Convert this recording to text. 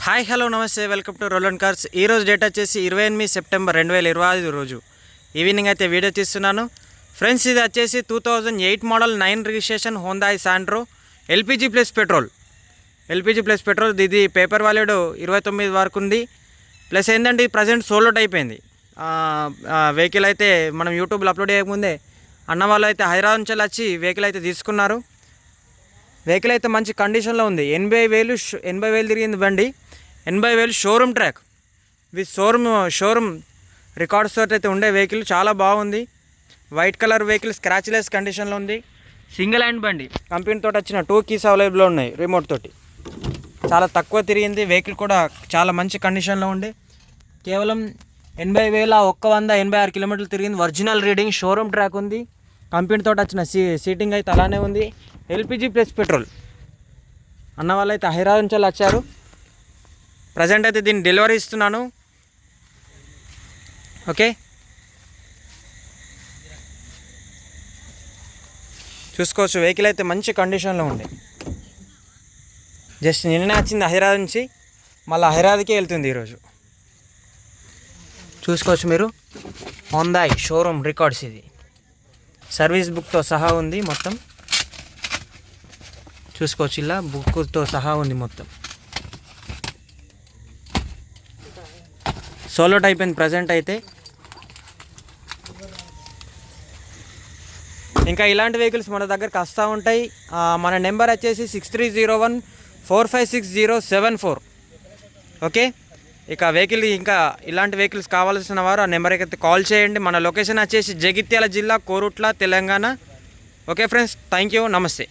Hi hello నమస్తే welcome to రోలన్ cars. ఈరోజు date వచ్చేసి 28 సెప్టెంబర్ 2025 రోజు ఈవినింగ్ అయితే వీడియో తీస్తున్నాను ఫ్రెండ్స్. ఇది వచ్చేసి 2008 model 9 registration Hyundai Santro LPG plus petrol. ఇది పేపర్ వాల్యూడ్ 29 వరకు ఉంది. ప్లస్ ఏంటంటే ప్రజెంట్ సోల్డ్ అయిపోయింది. వెహికల్ అయితే మనం యూట్యూబ్లో అప్లోడ్ చేయకముందే అన్న వాళ్ళు అయితే హైదరాబాద్ నుంచి వచ్చి వెహికల్ అయితే తీసుకున్నారు. వెహికల్ అయితే మంచి కండిషన్లో ఉంది. 80,000 తిరిగింది బండి. 80,000 showroom track with showroom records తోటి అయితే ఉండే వెహికల్ చాలా బాగుంది. వైట్ కలర్ వెహికల్ స్క్రాచ్లెస్ కండిషన్లో ఉంది. సింగిల్ హ్యాండ్ బండి. కంపెనీ తోటి వచ్చిన 2 కీస్ అవైలబుల్లో ఉన్నాయి రిమోట్ తోటి. చాలా తక్కువ తిరిగింది. వెహికల్ కూడా చాలా మంచి కండిషన్లో ఉండి కేవలం 80,186 కిలోమీటర్లు తిరిగింది. ఒరిజినల్ రీడింగ్, షోరూమ్ ట్రాక్ ఉంది. కంపెనీ తోటి వచ్చిన సీటింగ్ అయితే అలానే ఉంది. LPG plus petrol. అన్న వాళ్ళు అయితే హైదరాబాద్ నుంచి వచ్చారు. ప్రజెంట్ అయితే దీన్ని డెలివరీ ఇస్తున్నాను. ఓకే, చూసుకోవచ్చు. వెహికల్ అయితే మంచి కండిషన్లో ఉంది. జస్ట్ నిన్ననే వచ్చింది హైదరాబాద్ నుంచి, మళ్ళీ హైదరాబాద్కే వెళ్తుంది ఈరోజు. చూసుకోవచ్చు మీరు. Hyundai showroom records. ఇది సర్వీస్ బుక్తో సహా ఉంది మొత్తం. చూసుకోవచ్చు, ఇలా బుక్తో సహా ఉంది మొత్తం. సోలోట్ అయిపోయింది ప్రజెంట్ అయితే. ఇంకా ఇలాంటి వెహికల్స్ మన దగ్గరకు వస్తూ ఉంటాయి. మన నెంబర్ వచ్చేసి 6301456074. ఓకే, ఇక వెహికల్ ఇంకా ఇలాంటి వెహికల్స్ కావాల్సిన వారు ఆ నెంబర్కి అయితే కాల్ చేయండి. మన లొకేషన్ వచ్చేసి జగిత్యాల జిల్లా, Korutla, Telangana. Okay friends, thank you, నమస్తే.